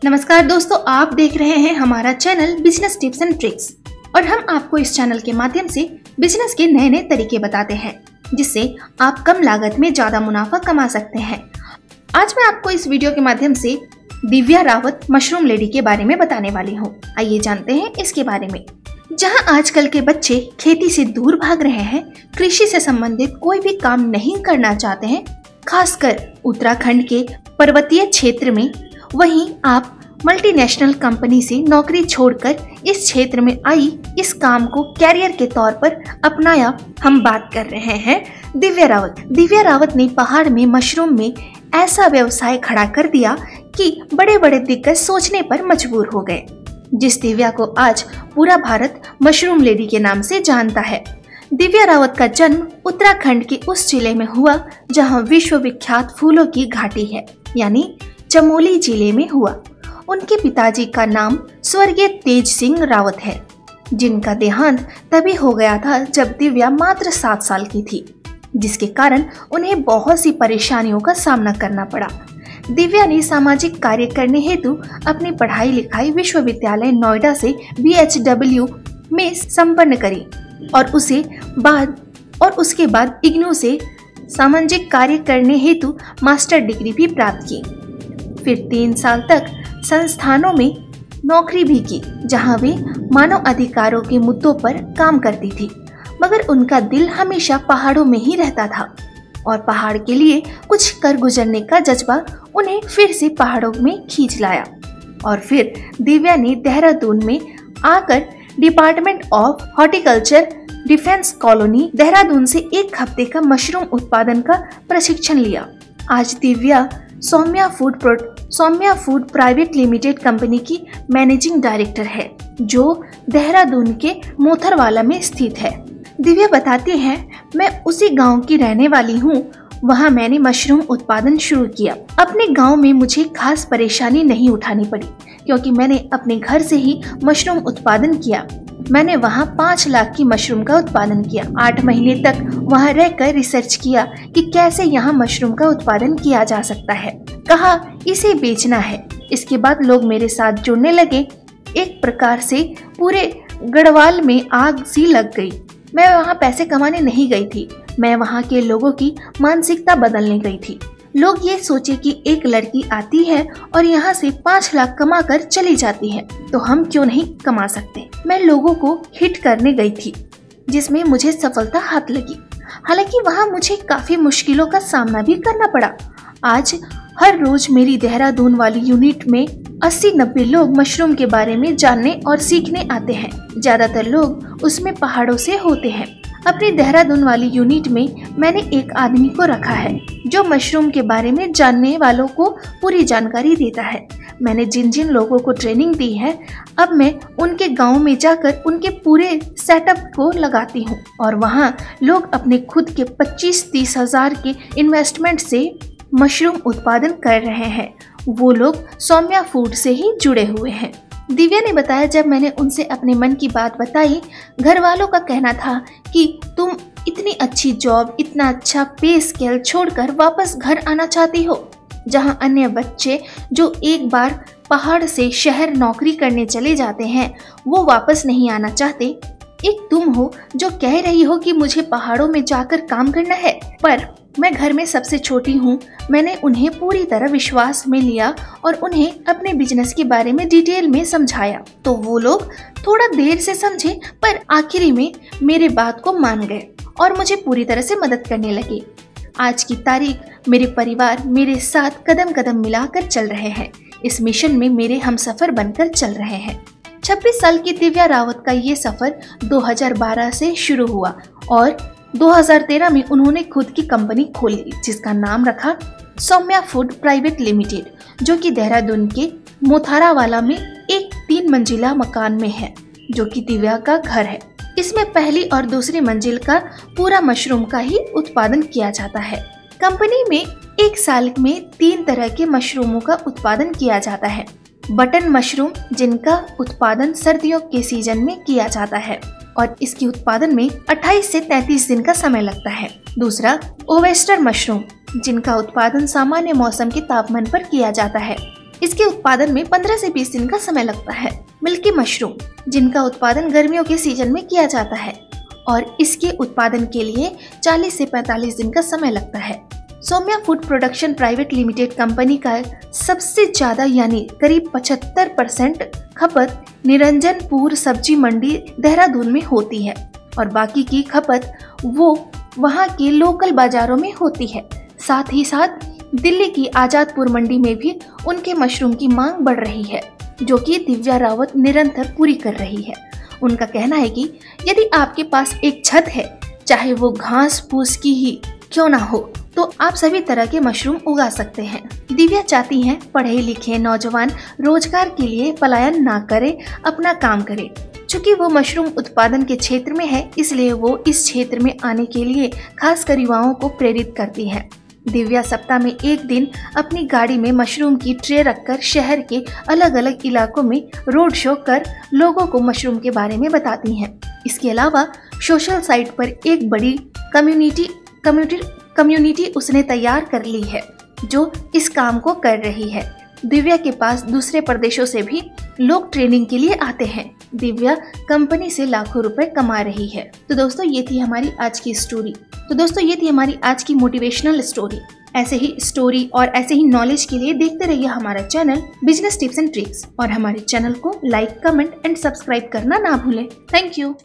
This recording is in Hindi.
नमस्कार दोस्तों, आप देख रहे हैं हमारा channel business tips and tricks और हम आपको इस चैनल के माध्यम से बिजनेस के नए नए तरीके बताते हैं जिससे आप कम लागत में ज्यादा मुनाफा कमा सकते हैं। आज मैं आपको इस वीडियो के माध्यम से दिव्या रावत मशरूम लेडी के बारे में बताने वाली हूँ। आइए जानते हैं इसके बारे में। जहाँ आजकल के बच्चे खेती से दूर भाग रहे हैं, कृषि से संबंधित कोई भी काम नहीं करना चाहते हैं, खासकर उत्तराखंड के पर्वतीय क्षेत्र में, वहीं आप मल्टीनेशनल कंपनी से नौकरी छोड़कर इस क्षेत्र में आई इस काम को कैरियर के तौर पर अपनाया। हम बात कर रहे हैं दिव्या रावत। दिव्या रावत ने पहाड़ में मशरूम में ऐसा व्यवसाय खड़ा कर दिया कि बड़े बड़े दिग्गज सोचने पर मजबूर हो गए। जिस दिव्या को आज पूरा भारत मशरूम लेडी के नाम से जानता है। दिव्या रावत का जन्म उत्तराखंड के उस जिले में हुआ जहां विश्व विख्यात फूलों की घाटी है, यानी चमोली जिले में हुआ। उनके पिताजी का नाम स्वर्गीय तेज सिंह रावत है, जिनका देहांत तभी हो गया था जब दिव्या मात्र 7 साल की थी, जिसके कारण उन्हें बहुत सी परेशानियों का सामना करना पड़ा। दिव्या ने सामाजिक कार्य करने हेतु अपनी पढ़ाई लिखाई विश्वविद्यालय नोएडा से BHW में संपन्न करी और उसके बाद इग्नू से सामाजिक कार्य करने हेतु मास्टर डिग्री भी प्राप्त की। फिर 3 साल तक संस्थानों में नौकरी भी की, जहां वे मानव अधिकारों के मुद्दों पर काम करती थी, मगर उनका दिल हमेशा पहाड़ों में ही रहता था और पहाड़ के लिए कुछ कर गुजरने का जज्बा उन्हें फिर से पहाड़ों में खींच लाया। और फिर दिव्या ने देहरादून में आकर department of horticulture defence colony Dehradun से 1 हफ्ते का मशरूम उत्पादन का प्रशिक्षण लिया। आज Divya Saumya food private limited company की मैनेजिंग डायरेक्टर है, जो देहरादून के मोथरवाला में स्थित है। दिव्या बताती हैं, मैं उसी गांव की रहने वाली हूं। वहां मैंने मशरूम उत्पादन शुरू किया। अपने गांव में मुझे खास परेशानी नहीं उठानी पड़ी, क्योंकि मैंने अपने घर से ही मशरूम उत्पादन किया। मैंने वहां 5 लाख की मशरूम का उत्पादन किया। 8 महीने तक वहां रहकर रिसर्च किया कि कैसे यहाँ मशरूम का उत्पादन किया जा सकता है। कहा इसे बेचना है। इसके बाद लोग मेरे साथ जुड़ने लगे। एक प्रकार से पूरे गढ़वाल में आग सी लग गई। मैं वहाँ पैसे कमाने नहीं गई थी, मैं वहाँ के लोगों की मानसिकता बदलने गई थी। लोग ये सोचे कि एक लड़की आती है और यहाँ से 5 लाख कमा कर चली जाती है, तो हम क्यों नहीं कमा सकते। मैं लोगों को हिट करने गई थी, जिसमें मुझे सफलता हाथ लगी। हालांकि वहाँ मुझे काफी मुश्किलों का सामना भी करना पड़ा। आज हर रोज मेरी देहरादून वाली यूनिट में 80-90 लोग मशरूम के बारे में जानने और सीखने आते हैं। ज्यादातर लोग उसमें पहाड़ों से होते हैं। अपनी देहरादून वाली यूनिट में मैंने एक आदमी को रखा है, जो मशरूम के बारे में जानने वालों को पूरी जानकारी देता है। मैंने जिन जिन लोगों को ट्रेनिंग दी है, अब मैं उनके गांव में जाकर उनके पूरे सेटअप को लगाती हूं और वहां लोग अपने खुद के 25-30 हजार के इन्वेस्टमेंट से मशरूम उत्पादन कर रहे हैं। वो लोग सौम्या फूड से ही जुड़े हुए हैं। दिव्या ने बताया, जब मैंने उनसे अपने मन की बात बताई, घर वालों का कहना था कि तुम इतनी अच्छी जॉब, इतना अच्छा पे स्केल छोड़कर वापस घर आना चाहती हो, जहां अन्य बच्चे जो एक बार पहाड़ से शहर नौकरी करने चले जाते हैं, वो वापस नहीं आना चाहते। एक तुम हो जो कह रही हो कि मुझे पहाड़ों में जाकर काम करना है, पर मैं घर में सबसे छोटी हूँ। मैंने उन्हें पूरी तरह विश्वास में लिया और उन्हें अपने बिजनेस के बारे में डिटेल में समझाया, तो वो लोग थोड़ा देर से समझे, पर आखिरी में मेरे बात को मान गए और मुझे पूरी तरह से मदद करने लगे। आज की तारीख मेरे परिवार मेरे साथ कदम कदम मिलाकर चल रहे हैं। इस मिशन में मेरे हमसफर बनकर चल रहे हैं। 26 साल की दिव्या रावत का ये सफर 2012 से शुरू हुआ और 2013 में उन्होंने खुद की कंपनी खोली, जिसका नाम रखा सौम्या फूड प्राइवेट लिमिटेड, जो कि देहरादून के मोथरावाला में एक 3 मंजिला मकान में है, जो कि दिव्या का घर है। इसमें पहली और दूसरी मंजिल का पूरा मशरूम का ही उत्पादन किया जाता है। कंपनी में 1 साल में 3 तरह के मशरूमों का उत्पादन किया जाता है। बटन मशरूम, जिनका उत्पादन सर्दियों के सीजन में किया जाता है और इसके उत्पादन में 28 से 33 दिन का समय लगता है। दूसरा ओवेस्टर मशरूम, जिनका उत्पादन सामान्य मौसम के तापमान पर किया जाता है। इसके उत्पादन में 15 से 20 दिन का समय लगता है। मिल्की मशरूम, जिनका उत्पादन गर्मियों के सीजन में किया जाता है और इसके उत्पादन के लिए 40 से 45 दिन का समय लगता है। Saumya food production private limited company का सबसे ज्यादा यानी करीब 75% खपत निरंजनपुर सब्जी मंडी देहरादून में होती है और बाकी की खपत वो वहाँ के लोकल बाजारों में होती है। साथ ही साथ दिल्ली की आजादपुर मंडी में भी उनके मशरूम की मांग बढ़ रही है, जो कि दिव्या रावत निरंतर पूरी कर रही है। उनका कहना है कि यदि आपके पास एक छत है, चाहे वो घास फूस की ही क्यों ना हो, तो आप सभी तरह के मशरूम उगा सकते हैं। दिव्या चाहती हैं पढ़े लिखे नौजवान रोजगार के लिए पलायन ना करे, अपना काम करे। चूँकि वो मशरूम उत्पादन के क्षेत्र में है, इसलिए वो इस क्षेत्र में आने के लिए खासकर युवाओं को प्रेरित करती है। दिव्या सप्ताह में एक दिन अपनी गाड़ी में मशरूम की ट्रे रखकर शहर के अलग अलग इलाकों में रोड शो कर लोगों को मशरूम के बारे में बताती हैं। इसके अलावा सोशल साइट पर एक बड़ी कम्युनिटी उसने तैयार कर ली है जो इस काम को कर रही है। दिव्या के पास दूसरे प्रदेशों से भी लोग ट्रेनिंग के लिए आते हैं। दिव्या कंपनी से लाखों रुपए कमा रही है। तो दोस्तों ये थी हमारी आज की स्टोरी। तो दोस्तों ये थी हमारी आज की मोटिवेशनल स्टोरी। ऐसे ही स्टोरी और ऐसे ही नॉलेज के लिए देखते रहिए हमारा channel business tips and tricks और हमारे चैनल को लाइक, कमेंट एंड सब्सक्राइब करना ना भूलें। Thank you.